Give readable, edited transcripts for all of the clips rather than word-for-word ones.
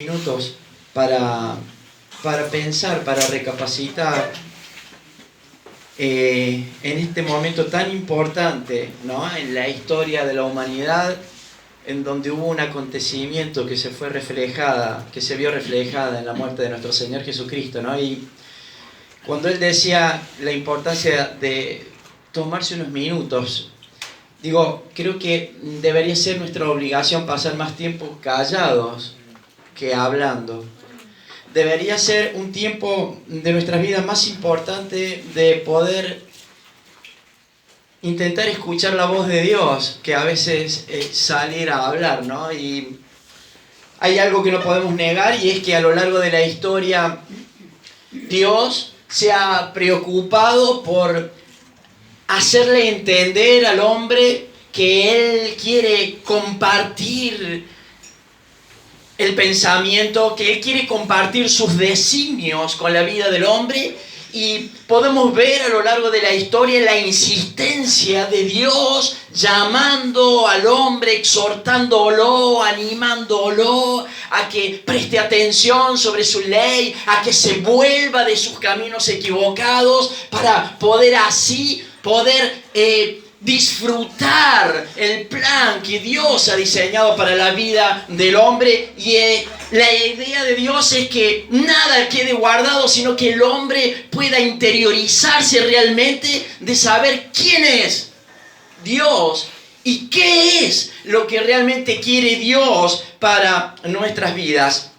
Minutos para pensar, para recapacitar en este momento tan importante, ¿no?, en la historia de la humanidad, en donde hubo un acontecimiento que se vio reflejada en la muerte de nuestro Señor Jesucristo, ¿no? Y cuando Él decía la importancia de tomarse unos minutos, creo que debería ser nuestra obligación pasar más tiempo callados que hablando. Debería ser un tiempo de nuestras vidas más importante de poder intentar escuchar la voz de Dios, que a veces salir a hablar, ¿no? Y hay algo que no podemos negar, y es que a lo largo de la historia Dios se ha preocupado por hacerle entender al hombre que Él quiere compartir el pensamiento, que Él quiere compartir sus designios con la vida del hombre. Y podemos ver a lo largo de la historia la insistencia de Dios llamando al hombre, exhortándolo, animándolo a que preste atención sobre su ley, a que se vuelva de sus caminos equivocados para poder así disfrutar el plan que Dios ha diseñado para la vida del hombre. Y la idea de Dios es que nada quede guardado, sino que el hombre pueda interiorizarse realmente de saber quién es Dios y qué es lo que realmente quiere Dios para nuestras vidas.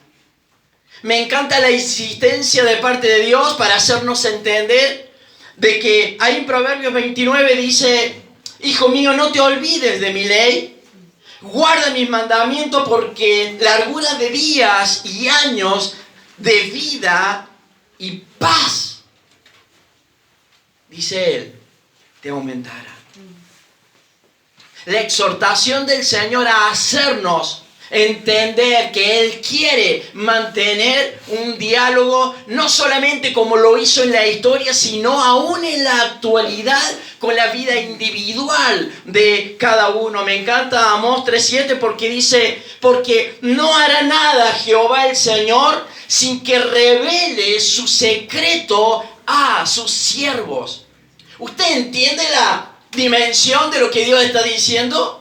Me encanta la insistencia de parte de Dios para hacernos entender de que ahí en Proverbios 29 dice: hijo mío, no te olvides de mi ley, guarda mis mandamientos, porque largura de días y años de vida y paz, dice Él, te aumentará. La exhortación del Señor a hacernos entender que Él quiere mantener un diálogo, no solamente como lo hizo en la historia, sino aún en la actualidad, con la vida individual de cada uno. Me encanta Amós 3:7 porque dice: porque no hará nada Jehová el Señor sin que revele su secreto a sus siervos. ¿Usted entiende la dimensión de lo que Dios está diciendo?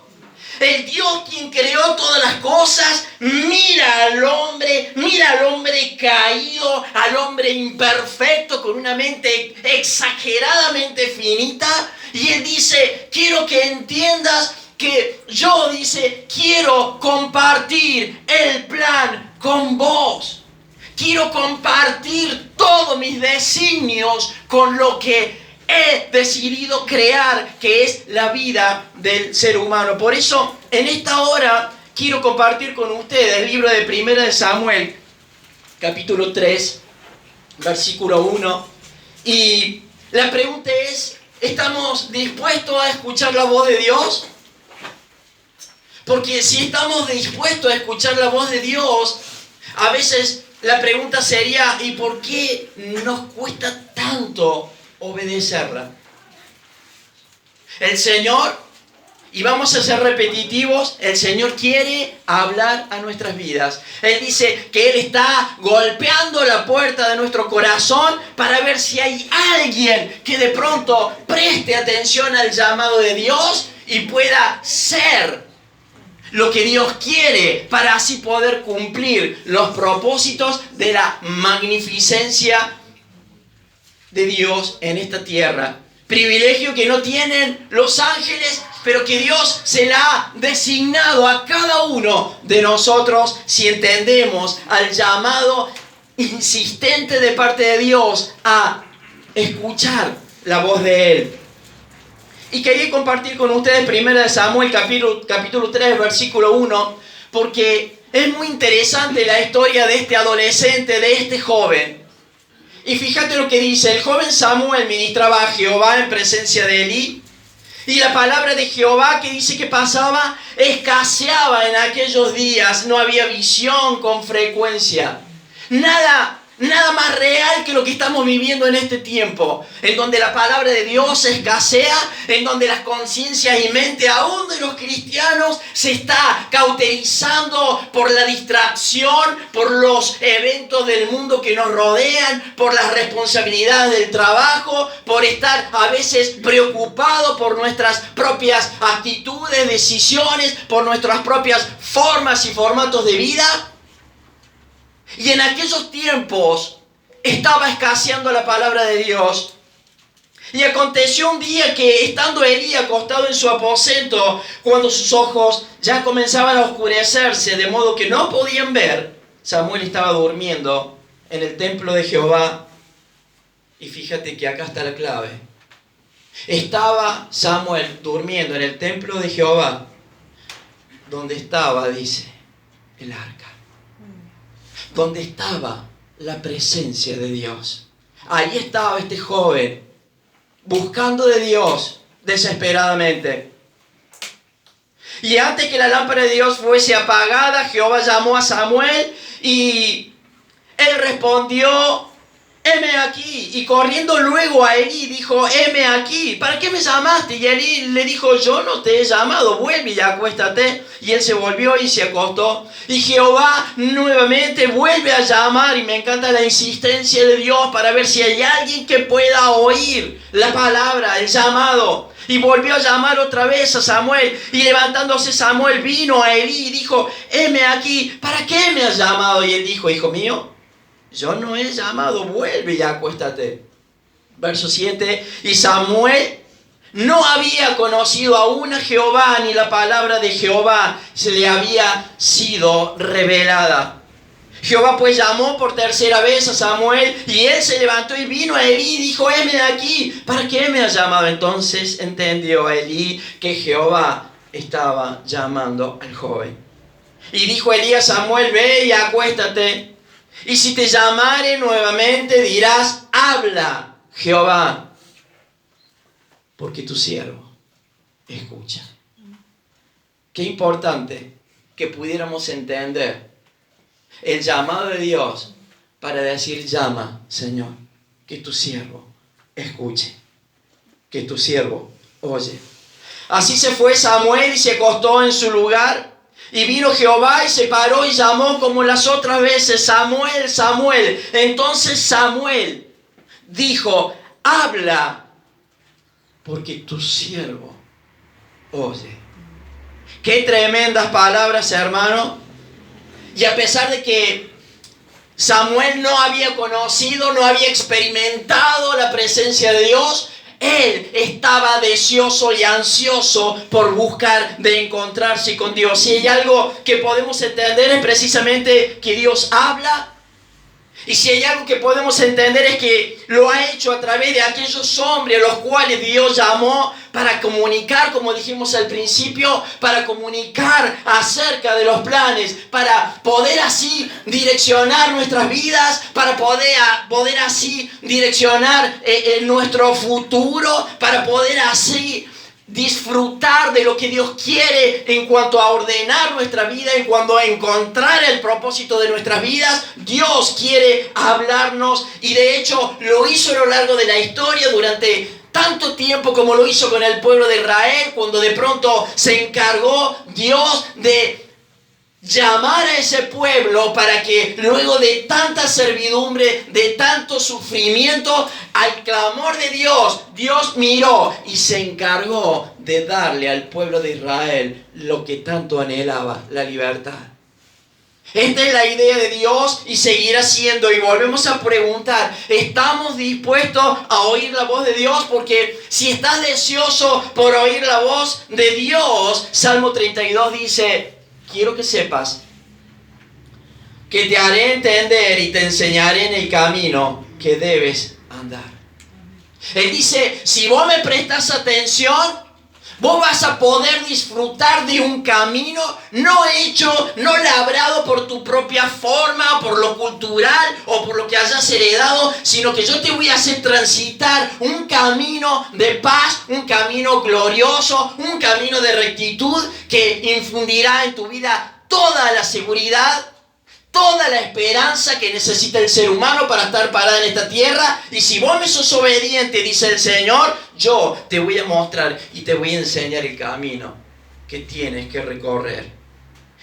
El Dios quien creó todas las cosas mira al hombre caído, al hombre imperfecto, con una mente exageradamente finita, y Él dice: quiero que entiendas que yo, quiero compartir el plan con vos. Quiero compartir todos mis designios con lo que he decidido crear, que es la vida del ser humano. Por eso, en esta hora, quiero compartir con ustedes el libro de 1 Samuel, capítulo 3, versículo 1. Y la pregunta es: ¿estamos dispuestos a escuchar la voz de Dios? Porque si estamos dispuestos a escuchar la voz de Dios, a veces la pregunta sería: ¿y por qué nos cuesta tanto obedecerla? El Señor, y vamos a ser repetitivos, el Señor quiere hablar a nuestras vidas. Él dice que Él está golpeando la puerta de nuestro corazón para ver si hay alguien que de pronto preste atención al llamado de Dios y pueda ser lo que Dios quiere, para así poder cumplir los propósitos de la magnificencia de Dios en esta tierra. Privilegio que no tienen los ángeles, pero que Dios se la ha designado a cada uno de nosotros si entendemos al llamado insistente de parte de Dios a escuchar la voz de Él. Y quería compartir con ustedes 1 Samuel capítulo 3, versículo 1, porque es muy interesante la historia de este adolescente, de este joven. Y fíjate lo que dice: el joven Samuel ministraba a Jehová en presencia de Elí, y la palabra de Jehová, que dice que pasaba, escaseaba en aquellos días, no había visión con frecuencia. Nada Nada más real que lo que estamos viviendo en este tiempo, en donde la palabra de Dios escasea, en donde las conciencias y mente aún de los cristianos se está cauterizando por la distracción, por los eventos del mundo que nos rodean, por las responsabilidades del trabajo, por estar a veces preocupados por nuestras propias actitudes, decisiones, por nuestras propias formas y formatos de vida. Y en aquellos tiempos estaba escaseando la palabra de Dios. Y aconteció un día que, estando Elí acostado en su aposento, cuando sus ojos ya comenzaban a oscurecerse, de modo que no podían ver, Samuel estaba durmiendo en el templo de Jehová. Y fíjate que acá está la clave. Estaba Samuel durmiendo en el templo de Jehová, donde estaba, dice, el arca. Donde estaba la presencia de Dios. Ahí estaba este joven, buscando de Dios desesperadamente. Y antes que la lámpara de Dios fuese apagada, Jehová llamó a Samuel y él respondió: heme aquí. Y corriendo luego a Elí dijo: heme aquí, ¿para qué me llamaste? Y Elí le dijo: yo no te he llamado, vuelve y acuéstate. Y él se volvió y se acostó. Y Jehová nuevamente vuelve a llamar, y me encanta la insistencia de Dios para ver si hay alguien que pueda oír la palabra, el llamado. Y volvió a llamar otra vez a Samuel, y levantándose Samuel vino a Elí y dijo: heme aquí, ¿para qué me has llamado? Y él dijo: hijo mío, yo no he llamado, vuelve y acuéstate. Verso 7, y Samuel no había conocido aún a Jehová, ni la palabra de Jehová se le había sido revelada. Jehová pues llamó por tercera vez a Samuel, y él se levantó y vino a Elí y dijo: heme aquí, ¿para qué me has llamado? Entonces entendió Elí que Jehová estaba llamando al joven. Y dijo Elí a Samuel: ve y acuéstate. Y si te llamare nuevamente, dirás: habla, Jehová, porque tu siervo escucha. Qué importante que pudiéramos entender el llamado de Dios para decir: llama, Señor, que tu siervo escuche, que tu siervo oye. Así se fue Samuel y se acostó en su lugar. Y vino Jehová y se paró y llamó como las otras veces: Samuel, Samuel. Entonces Samuel dijo: habla, porque tu siervo oye. Qué tremendas palabras, hermano. Y a pesar de que Samuel no había conocido, no había experimentado la presencia de Dios, él estaba deseoso y ansioso por buscar de encontrarse con Dios. Si hay algo que podemos entender es precisamente que Dios habla. Y si hay algo que podemos entender es que lo ha hecho a través de aquellos hombres a los cuales Dios llamó para comunicar, como dijimos al principio, para comunicar acerca de los planes, para poder así direccionar nuestras vidas, para poder así direccionar nuestro futuro, para poder así disfrutar de lo que Dios quiere en cuanto a ordenar nuestra vida, en cuanto a encontrar el propósito de nuestras vidas. Dios quiere hablarnos, y de hecho lo hizo a lo largo de la historia durante tanto tiempo, como lo hizo con el pueblo de Israel, cuando de pronto se encargó Dios de llamar a ese pueblo para que luego de tanta servidumbre, de tanto sufrimiento, al clamor de Dios, Dios miró y se encargó de darle al pueblo de Israel lo que tanto anhelaba: la libertad. Esta es la idea de Dios y seguirá siendo. Y volvemos a preguntar: ¿estamos dispuestos a oír la voz de Dios? Porque si estás deseoso por oír la voz de Dios, Salmo 32 dice: quiero que sepas que te haré entender y te enseñaré en el camino que debes andar. Él dice: si vos me prestas atención, vos vas a poder disfrutar de un camino no hecho, no labrado por tu propia forma, por lo cultural o por lo que hayas heredado, sino que yo te voy a hacer transitar un camino de paz, un camino glorioso, un camino de rectitud que infundirá en tu vida toda la seguridad, toda la esperanza que necesita el ser humano para estar parado en esta tierra. Y si vos me sos obediente, dice el Señor, yo te voy a mostrar y te voy a enseñar el camino que tienes que recorrer.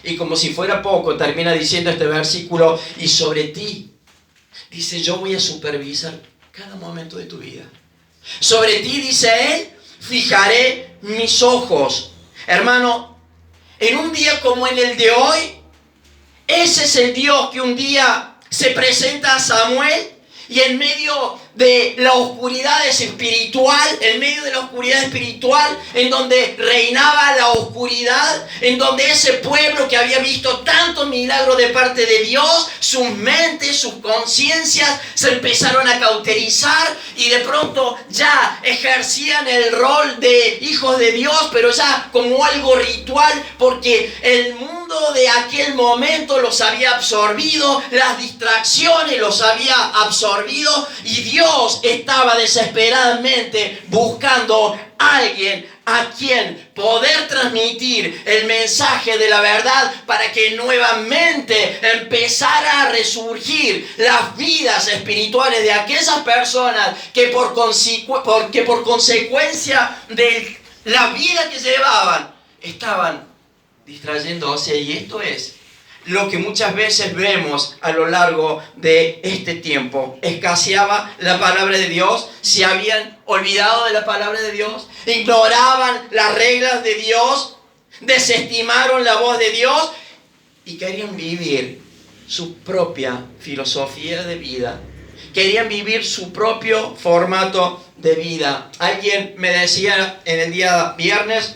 Y como si fuera poco, termina diciendo este versículo, y sobre ti, dice, yo voy a supervisar cada momento de tu vida. Sobre ti, dice Él, fijaré mis ojos. Hermano, en un día como en el de hoy, ese es el Dios que un día se presenta a Samuel y en medio de la oscuridad espiritual, en donde reinaba la oscuridad, en donde ese pueblo que había visto tantos milagros de parte de Dios, sus mentes, sus conciencias se empezaron a cauterizar y de pronto ya ejercían el rol de hijos de Dios, pero ya como algo ritual, porque el mundo de aquel momento los había absorbido, las distracciones los había absorbido y Dios estaba desesperadamente buscando a alguien a quien poder transmitir el mensaje de la verdad para que nuevamente empezara a resurgir las vidas espirituales de aquellas personas que por consecuencia de la vida que llevaban estaban distrayéndose. Y esto es lo que muchas veces vemos a lo largo de este tiempo. Escaseaba la palabra de Dios, se habían olvidado de la palabra de Dios, ignoraban las reglas de Dios, desestimaron la voz de Dios y querían vivir su propia filosofía de vida, querían vivir su propio formato de vida. Alguien me decía en el día viernes,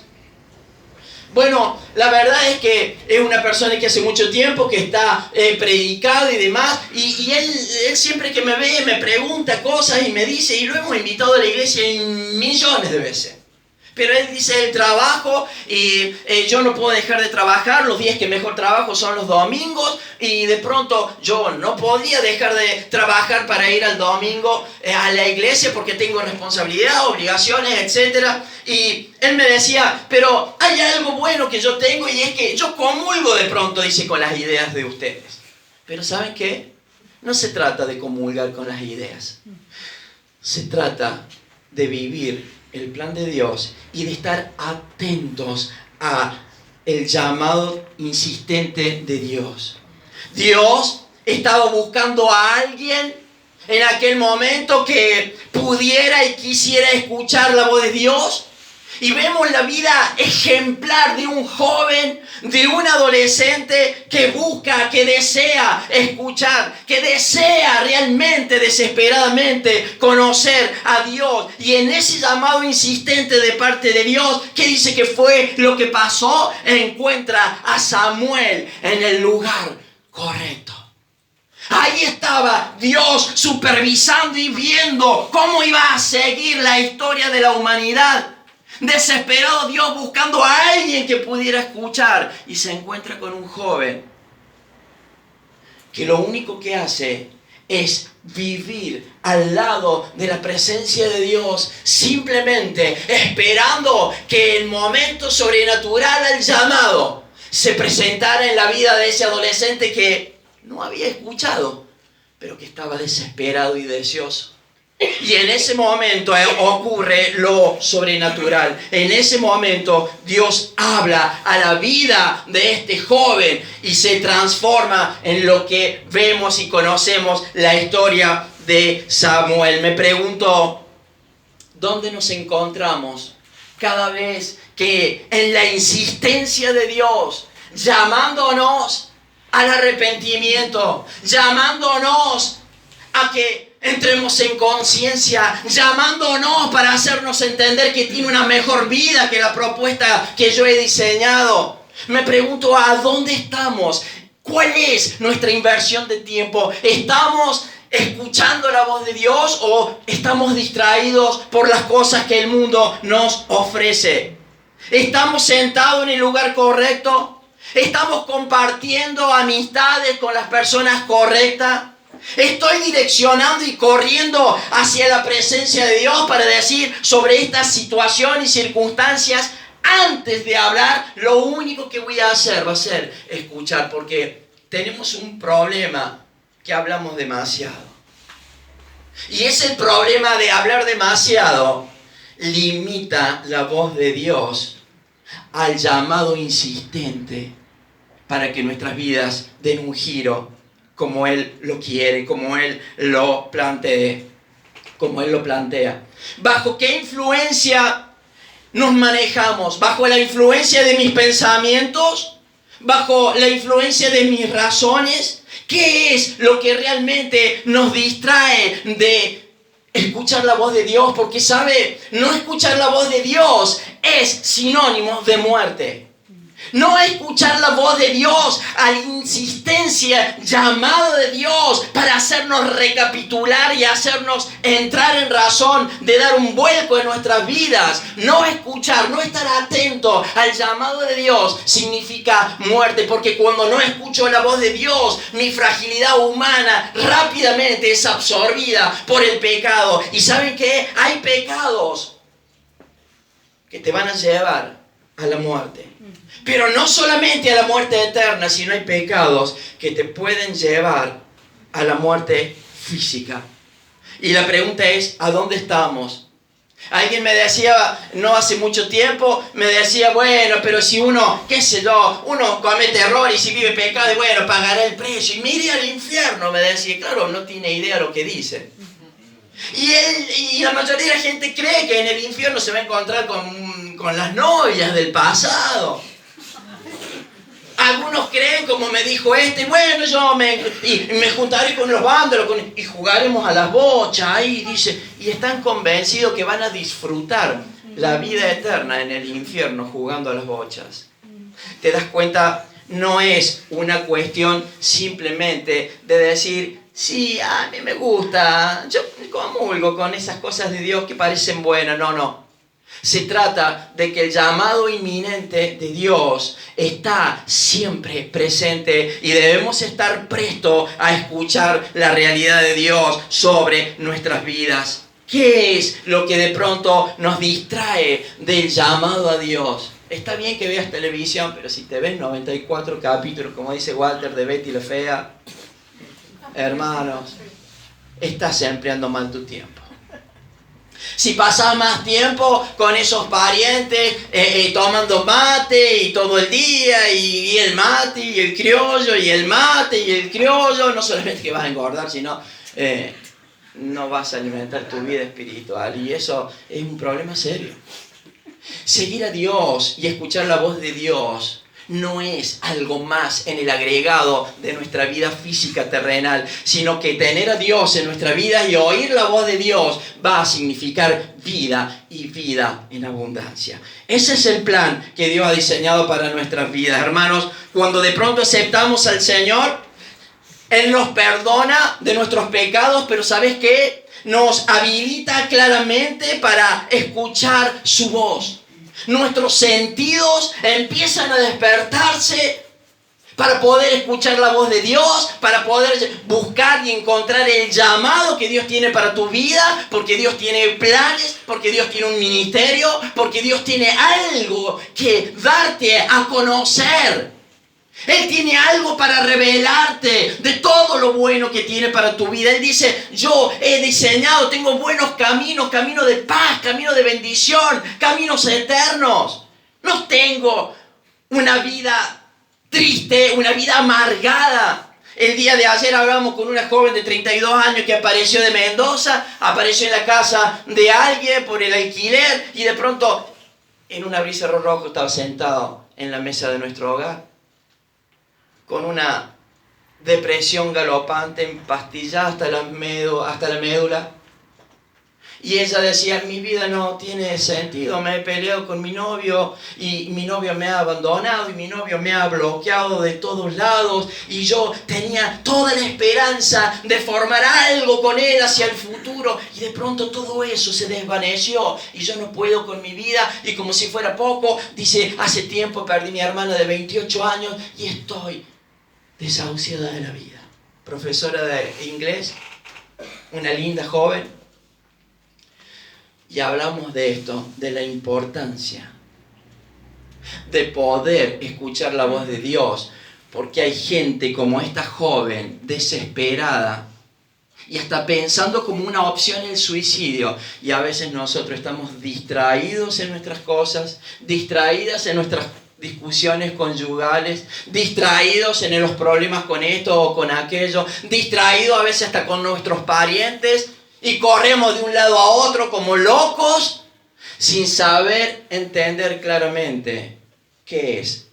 bueno, la verdad es que es una persona que hace mucho tiempo que está predicado y demás, y él siempre que me ve me pregunta cosas y me dice, y lo hemos invitado a la iglesia millones de veces. Pero él dice, el trabajo, y yo no puedo dejar de trabajar, los días que mejor trabajo son los domingos, y de pronto yo no podía dejar de trabajar para ir al domingo a la iglesia porque tengo responsabilidad, obligaciones, etc. Y él me decía, pero hay algo bueno que yo tengo y es que yo comulgo de pronto, dice, con las ideas de ustedes. Pero ¿saben qué? No se trata de comulgar con las ideas. Se trata de vivir el plan de Dios y de estar atentos a el llamado insistente de Dios. Dios estaba buscando a alguien en aquel momento que pudiera y quisiera escuchar la voz de Dios. Y vemos la vida ejemplar de un joven, de un adolescente que busca, que desea escuchar, que desea realmente, desesperadamente conocer a Dios. Y en ese llamado insistente de parte de Dios, ¿qué dice que fue lo que pasó? Encuentra a Samuel en el lugar correcto. Ahí estaba Dios supervisando y viendo cómo iba a seguir la historia de la humanidad. Desesperado Dios buscando a alguien que pudiera escuchar, y se encuentra con un joven que lo único que hace es vivir al lado de la presencia de Dios, simplemente esperando que el momento sobrenatural al llamado se presentara en la vida de ese adolescente que no había escuchado, pero que estaba desesperado y deseoso. Y en ese momento ocurre lo sobrenatural. En ese momento Dios habla a la vida de este joven y se transforma en lo que vemos y conocemos la historia de Samuel. Me pregunto, ¿dónde nos encontramos cada vez que en la insistencia de Dios, llamándonos al arrepentimiento, llamándonos a que entremos en conciencia, llamándonos para hacernos entender que tiene una mejor vida que la propuesta que yo he diseñado? Me pregunto, ¿a dónde estamos? ¿Cuál es nuestra inversión de tiempo? ¿Estamos escuchando la voz de Dios o estamos distraídos por las cosas que el mundo nos ofrece? ¿Estamos sentados en el lugar correcto? ¿Estamos compartiendo amistades con las personas correctas? ¿Estoy direccionando y corriendo hacia la presencia de Dios para decir sobre esta situación y circunstancias? Antes de hablar, lo único que voy a hacer va a ser escuchar, porque tenemos un problema que hablamos demasiado. Y ese problema de hablar demasiado limita la voz de Dios al llamado insistente para que nuestras vidas den un giro como Él lo quiere, como Él lo plantea. ¿Bajo qué influencia nos manejamos? ¿Bajo la influencia de mis pensamientos? ¿Bajo la influencia de mis razones? ¿Qué es lo que realmente nos distrae de escuchar la voz de Dios? Porque, ¿sabe? No escuchar la voz de Dios es sinónimo de muerte. No escuchar la voz de Dios a la insistencia, llamado de Dios para hacernos recapitular y hacernos entrar en razón de dar un vuelco en nuestras vidas. No escuchar, no estar atento al llamado de Dios significa muerte, porque cuando no escucho la voz de Dios, mi fragilidad humana rápidamente es absorbida por el pecado. ¿Y saben qué? Hay pecados que te van a llevar a la muerte. Pero no solamente a la muerte eterna, sino hay pecados que te pueden llevar a la muerte física. Y la pregunta es, ¿a dónde estamos? Alguien me decía, no hace mucho tiempo, me decía, bueno, pero si uno, qué sé yo, uno comete error y si vive pecado, bueno, pagará el precio. Y me iría al infierno, me decía. Claro, no tiene idea lo que dice. Y la mayoría de la gente cree que en el infierno se va a encontrar con las novias del pasado. Algunos creen, como me dijo bueno, yo me juntaré con los vándalos y jugaremos a las bochas, ahí dice, y están convencidos que van a disfrutar la vida eterna en el infierno jugando a las bochas. ¿Te das cuenta? No es una cuestión simplemente de decir, sí, a mí me gusta, yo comulgo con esas cosas de Dios que parecen buenas. No. Se trata de que el llamado inminente de Dios está siempre presente y debemos estar prestos a escuchar la realidad de Dios sobre nuestras vidas. ¿Qué es lo que de pronto nos distrae del llamado a Dios? Está bien que veas televisión, pero si te ves 94 capítulos, como dice Walter, de Betty la Fea, hermanos, estás empleando mal tu tiempo. Si pasas más tiempo con esos parientes tomando mate y todo el día y el mate y el criollo y el mate y el criollo, no solamente que vas a engordar, sino no vas a alimentar tu vida espiritual, y eso es un problema serio. Seguir a Dios y escuchar la voz de Dios no es algo más en el agregado de nuestra vida física terrenal, sino que tener a Dios en nuestra vida y oír la voz de Dios va a significar vida y vida en abundancia. Ese es el plan que Dios ha diseñado para nuestras vidas, hermanos. Cuando de pronto aceptamos al Señor, Él nos perdona de nuestros pecados, pero ¿sabes qué? Nos habilita claramente para escuchar su voz. Nuestros sentidos empiezan a despertarse para poder escuchar la voz de Dios, para poder buscar y encontrar el llamado que Dios tiene para tu vida, porque Dios tiene planes, porque Dios tiene un ministerio, porque Dios tiene algo que darte a conocer. Él tiene algo para revelarte de todo lo bueno que tiene para tu vida. Él dice, yo he diseñado, tengo buenos caminos, camino de paz, camino de bendición, caminos eternos. No tengo una vida triste, una vida amargada. El día de ayer hablamos con una joven de 32 años que apareció de Mendoza, apareció en la casa de alguien por el alquiler y de pronto en un abrir y cerrar rojo estaba sentado en la mesa de nuestro hogar, con una depresión galopante, empastillada hasta la médula. Y ella decía, mi vida no tiene sentido, me he peleado con mi novio y mi novio me ha abandonado y mi novio me ha bloqueado de todos lados y yo tenía toda la esperanza de formar algo con él hacia el futuro y de pronto todo eso se desvaneció y yo no puedo con mi vida. Y como si fuera poco, dice, hace tiempo perdí a mi hermana de 28 años y estoy desahuciada de la vida. Profesora de inglés, una linda joven. Y hablamos de esto, de la importancia de poder escuchar la voz de Dios Porque hay gente como esta joven, desesperada, y hasta pensando como una opción el suicidio. Y a veces nosotros estamos distraídos en nuestras cosas, distraídas en nuestras discusiones conyugales, distraídos en los problemas con esto o con aquello, distraídos a veces hasta con nuestros parientes, y corremos de un lado a otro como locos, sin saber entender claramente qué es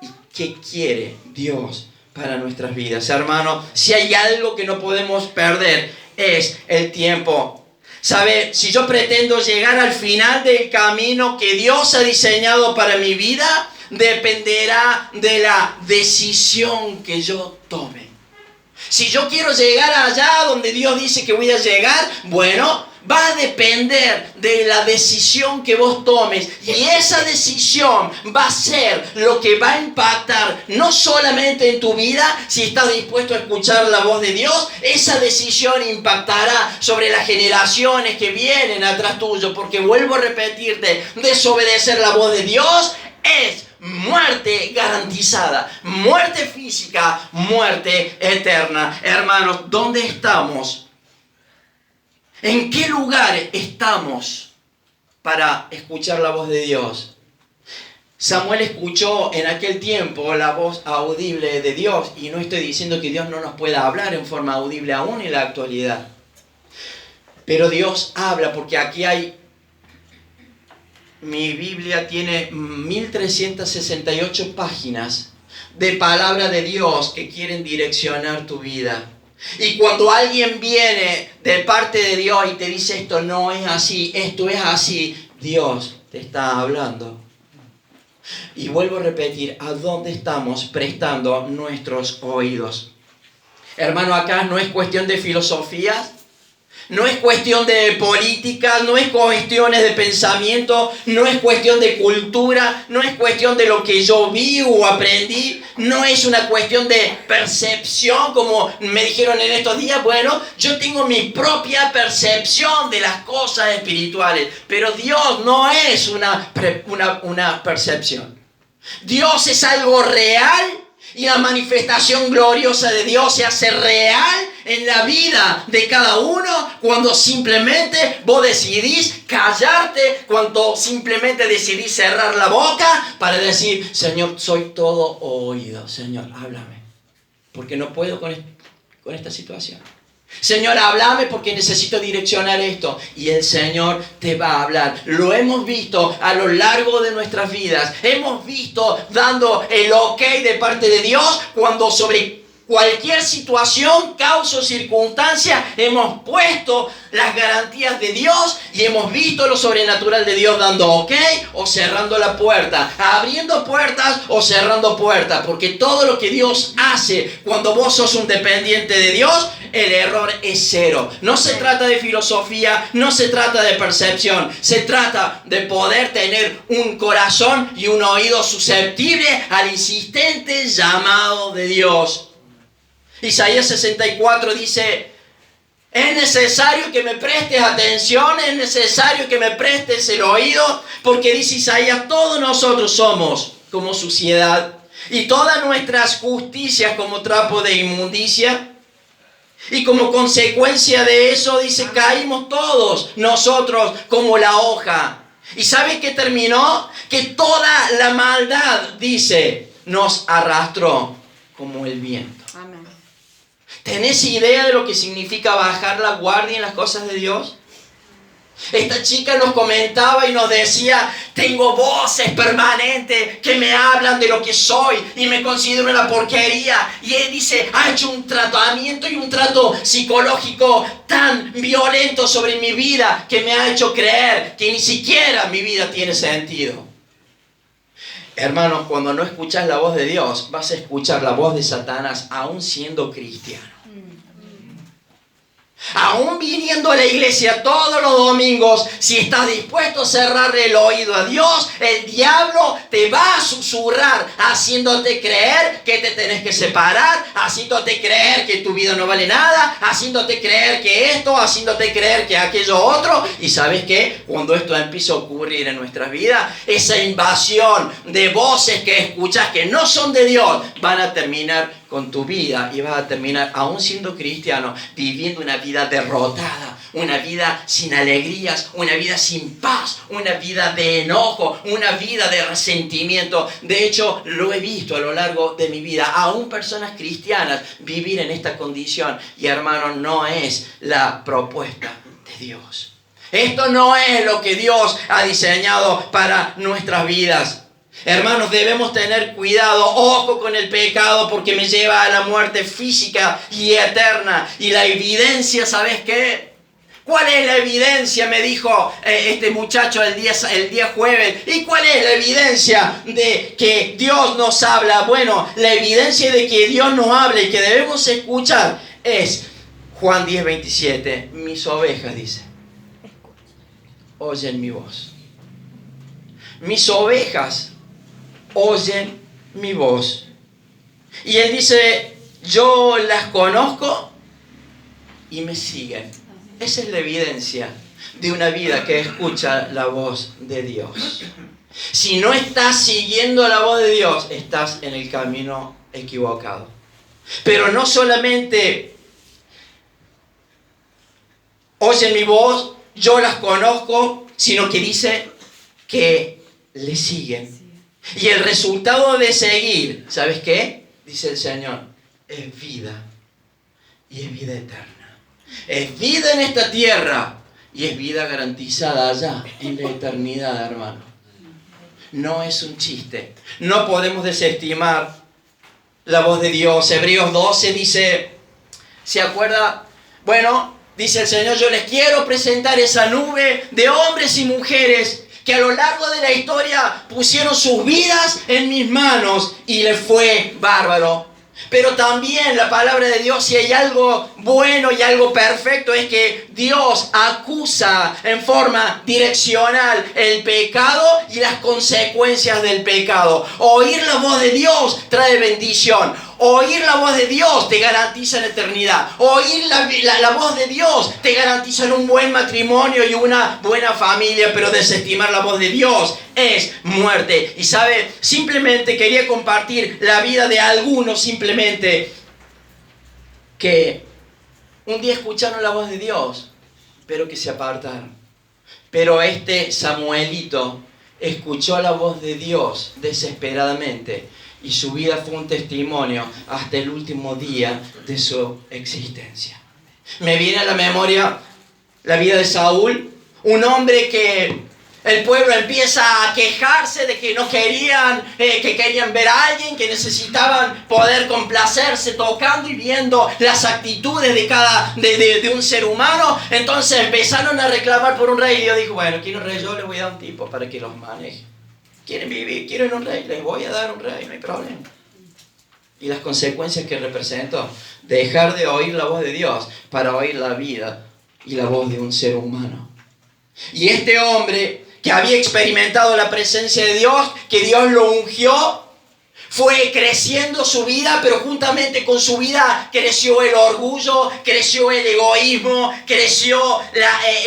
y qué quiere Dios para nuestras vidas. Hermano, si hay algo que no podemos perder es el tiempo. ¿Sabe? Si yo pretendo llegar al final del camino que Dios ha diseñado para mi vida, dependerá de la decisión que yo tome. Si yo quiero llegar allá donde Dios dice que voy a llegar, bueno, va a depender de la decisión que vos tomes. Y esa decisión va a ser lo que va a impactar no solamente en tu vida, si estás dispuesto a escuchar la voz de Dios, esa decisión impactará sobre las generaciones que vienen atrás tuyo. Porque vuelvo a repetirte, desobedecer la voz de Dios es muerte garantizada, muerte física, muerte eterna. Hermanos, ¿dónde estamos? ¿En qué lugar estamos para escuchar la voz de Dios? Samuel escuchó en aquel tiempo la voz audible de Dios, y no estoy diciendo que Dios no nos pueda hablar en forma audible aún en la actualidad. Pero Dios habla, porque aquí hay... Mi Biblia tiene 1368 páginas de palabra de Dios que quieren direccionar tu vida. Y cuando alguien viene de parte de Dios y te dice esto no es así, esto es así, Dios te está hablando. Y vuelvo a repetir, ¿a dónde estamos prestando nuestros oídos? Hermano, acá no es cuestión de filosofías, no es cuestión de política, no es cuestiones de pensamiento, no es cuestión de cultura, no es cuestión de lo que yo vi o aprendí, no es una cuestión de percepción como me dijeron en estos días. Bueno, yo tengo mi propia percepción de las cosas espirituales, pero Dios no es una percepción. Dios es algo real. Y la manifestación gloriosa de Dios se hace real en la vida de cada uno cuando simplemente vos decidís callarte, cuando simplemente decidís cerrar la boca para decir, Señor, soy todo oído. Señor, háblame, porque no puedo con esta situación. Señor, háblame porque necesito direccionar esto. Y el Señor te va a hablar. Lo hemos visto a lo largo de nuestras vidas. Hemos visto dando el ok de parte de Dios cuando sobre cualquier situación, causa o circunstancia hemos puesto las garantías de Dios y hemos visto lo sobrenatural de Dios dando ok o cerrando la puerta, abriendo puertas o cerrando puertas, porque todo lo que Dios hace cuando vos sos un dependiente de Dios, el error es cero. No se trata de filosofía, no se trata de percepción, se trata de poder tener un corazón y un oído susceptible al insistente llamado de Dios. Isaías 64 dice, es necesario que me prestes atención, es necesario que me prestes el oído, porque dice Isaías, todos nosotros somos como suciedad y todas nuestras justicias como trapo de inmundicia. Y como consecuencia de eso, dice, caímos todos nosotros como la hoja. ¿Y sabe qué terminó? Que toda la maldad, dice, nos arrastró como el viento. Amén. ¿Tenés idea de lo que significa bajar la guardia en las cosas de Dios? Esta chica nos comentaba y nos decía, tengo voces permanentes que me hablan de lo que soy y me considero una porquería. Y él dice, ha hecho un tratamiento y un trato psicológico tan violento sobre mi vida que me ha hecho creer que ni siquiera mi vida tiene sentido. Hermanos, cuando no escuchas la voz de Dios, vas a escuchar la voz de Satanás aún siendo cristiano. Aún viniendo a la iglesia todos los domingos, si estás dispuesto a cerrarle el oído a Dios, el diablo te va a susurrar, haciéndote creer que te tenés que separar, haciéndote creer que tu vida no vale nada, haciéndote creer que esto, haciéndote creer que aquello otro. Y ¿sabes qué? Cuando esto empieza a ocurrir en nuestras vidas, esa invasión de voces que escuchas que no son de Dios, van a terminar con tu vida y vas a terminar, aún siendo cristiano, viviendo una vida derrotada, una vida sin alegrías, una vida sin paz, una vida de enojo, una vida de resentimiento. De hecho, lo he visto a lo largo de mi vida, aún personas cristianas vivir en esta condición. Y hermano, no es la propuesta de Dios. Esto no es lo que Dios ha diseñado para nuestras vidas. Hermanos, debemos tener cuidado, ojo con el pecado, porque me lleva a la muerte física y eterna. Y la evidencia, ¿sabes qué? ¿Cuál es la evidencia? Me dijo este muchacho el día jueves. ¿Y cuál es la evidencia de que Dios nos habla? Bueno, la evidencia de que Dios nos habla y que debemos escuchar es Juan 10:27. Mis ovejas, dice, oyen mi voz. Mis ovejas oyen mi voz. Y él dice, yo las conozco y me siguen. Esa es la evidencia de una vida que escucha la voz de Dios. Si no estás siguiendo la voz de Dios, estás en el camino equivocado. Pero no solamente oyen mi voz, yo las conozco, sino que dice que le siguen. Y el resultado de seguir, ¿sabes qué? Dice el Señor, es vida. Y es vida eterna. Es vida en esta tierra y es vida garantizada allá en la eternidad, hermano. No es un chiste. No podemos desestimar la voz de Dios. Hebreos 12 dice, ¿se acuerda? Bueno, dice el Señor, yo les quiero presentar esa nube de hombres y mujeres que a lo largo de la historia pusieron sus vidas en mis manos y les fue bárbaro. Pero también la palabra de Dios, si hay algo bueno y algo perfecto, es que Dios acusa en forma direccional el pecado y las consecuencias del pecado. Oír la voz de Dios trae bendición. Oír la voz de Dios te garantiza la eternidad. Oír la voz de Dios te garantiza un buen matrimonio y una buena familia. Pero desestimar la voz de Dios es muerte. Y sabe, simplemente quería compartir la vida de algunos simplemente que un día escucharon la voz de Dios, pero que se apartaron. Pero este Samuelito escuchó la voz de Dios desesperadamente. Y su vida fue un testimonio hasta el último día de su existencia. Me viene a la memoria la vida de Saúl, un hombre que el pueblo empieza a quejarse de que no querían, que querían ver a alguien, que necesitaban poder complacerse tocando y viendo las actitudes de un ser humano. Entonces empezaron a reclamar por un rey y Dios dijo, bueno, quiero un rey, yo les voy a dar un tipo para que los maneje. Quieren vivir, quieren un rey, les voy a dar un rey, no hay problema. Y las consecuencias que representó dejar de oír la voz de Dios para oír la vida y la voz de un ser humano. Y este hombre que había experimentado la presencia de Dios, que Dios lo ungió, fue creciendo su vida, pero juntamente con su vida creció el orgullo, creció el egoísmo, creció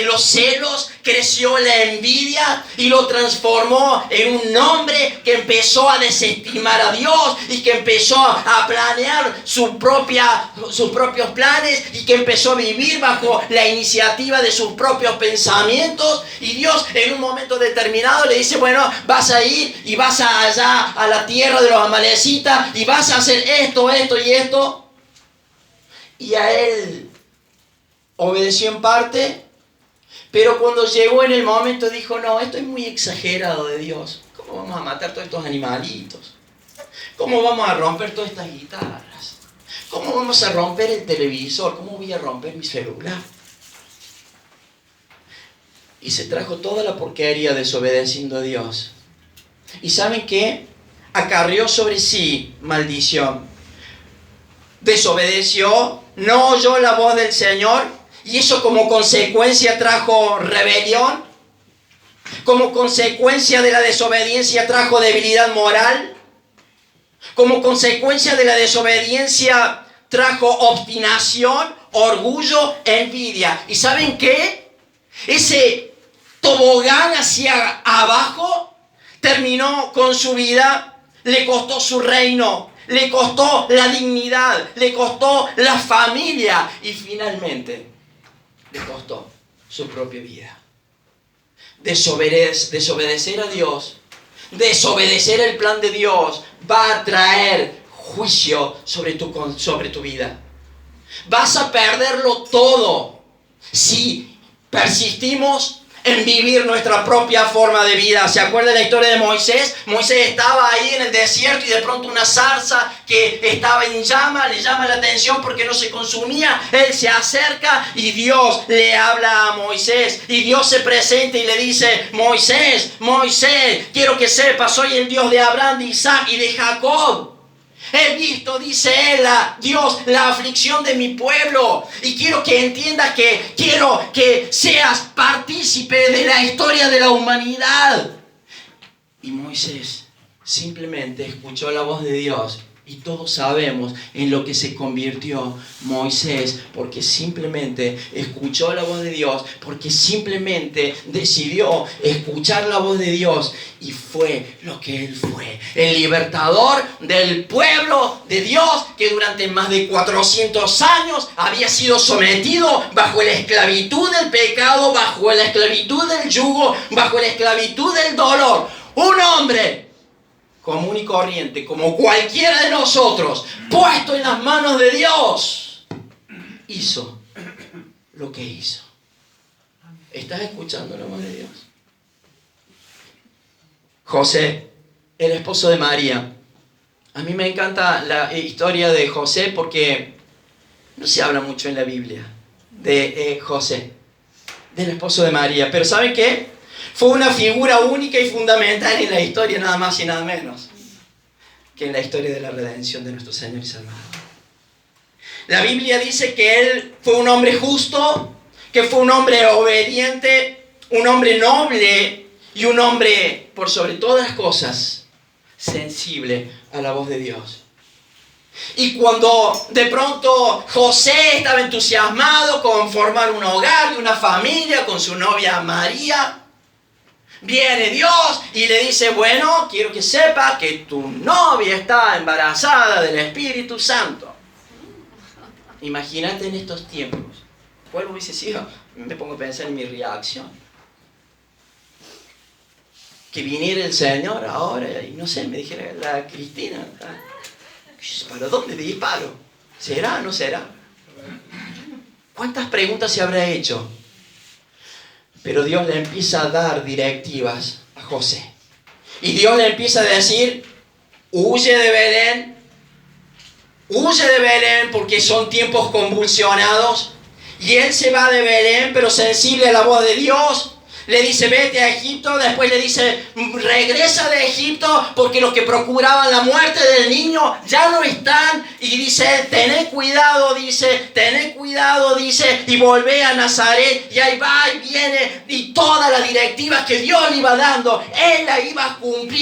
los celos, creció la envidia y lo transformó en un hombre que empezó a desestimar a Dios y que empezó a planear sus propios planes y que empezó a vivir bajo la iniciativa de sus propios pensamientos. Y Dios en un momento determinado le dice, bueno, vas a ir y vas allá a la tierra de los amalecitas y vas a hacer esto, esto y esto. Y a él obedeció en parte, pero cuando llegó en el momento dijo, no, esto es muy exagerado de Dios. ¿Cómo vamos a matar todos estos animalitos? ¿Cómo vamos a romper todas estas guitarras? ¿Cómo vamos a romper el televisor? ¿Cómo voy a romper mi celular? Y se trajo toda la porquería desobedeciendo a Dios. ¿Y saben qué? Acarrió sobre sí maldición. Desobedeció, no oyó la voz del Señor Y eso como consecuencia trajo rebelión. Como consecuencia de la desobediencia trajo debilidad moral. Como consecuencia de la desobediencia trajo obstinación, orgullo, envidia. ¿Y saben qué? Ese tobogán hacia abajo terminó con su vida, le costó su reino, le costó la dignidad, le costó la familia y finalmente le costó su propia vida. Desobedecer a Dios, desobedecer el plan de Dios va a traer juicio sobre tu vida. Vas a perderlo todo si persistimos en vivir nuestra propia forma de vida. ¿Se acuerdan de la historia de Moisés? Moisés estaba ahí en el desierto y de pronto una zarza que estaba en llama le llama la atención porque no se consumía. Él se acerca y Dios le habla a Moisés. Y Dios se presenta y le dice: Moisés, Moisés, quiero que sepas, soy el Dios de Abraham, de Isaac y de Jacob. He visto, dice él, Dios, la aflicción de mi pueblo. Y quiero que entiendas que quiero que seas partícipe de la historia de la humanidad. Y Moisés simplemente escuchó la voz de Dios. Y todos sabemos en lo que se convirtió Moisés, porque simplemente escuchó la voz de Dios, porque simplemente decidió escuchar la voz de Dios y fue lo que él fue, el libertador del pueblo de Dios que durante más de 400 años había sido sometido bajo la esclavitud del pecado, bajo la esclavitud del yugo, bajo la esclavitud del dolor. Un hombre común y corriente, como cualquiera de nosotros, puesto en las manos de Dios, hizo lo que hizo. ¿Estás escuchando la voz de Dios? José, el esposo de María. A mí me encanta la historia de José porque no se habla mucho en la Biblia de José, del esposo de María. Pero ¿saben qué? Fue una figura única y fundamental en la historia, nada más y nada menos que en la historia de la redención de nuestro Señor y Salvador. La Biblia dice que él fue un hombre justo, que fue un hombre obediente, un hombre noble y un hombre, por sobre todas las cosas, sensible a la voz de Dios. Y cuando de pronto José estaba entusiasmado con formar un hogar y una familia con su novia María, viene Dios y le dice: bueno, quiero que sepas que tu novia está embarazada del Espíritu Santo. Imagínate en estos tiempos. ¿Cuál hubiese sido? Me pongo a pensar en mi reacción. Que viniera el Señor ahora y no sé, me dijera la Cristina: ¿para dónde disparo? ¿Será o no será? ¿Cuántas preguntas se habrá hecho? Pero Dios le empieza a dar directivas a José. Y Dios le empieza a decir: huye de Belén porque son tiempos convulsionados. Y él se va de Belén, pero sensible a la voz de Dios. Le dice: vete a Egipto. Después le dice: regresa de Egipto porque los que procuraban la muerte del niño ya no están. Y dice: tened cuidado, dice, y volvé a Nazaret. Y ahí va y viene. Y todas las directivas que Dios le iba dando, él la iba cumpliendo.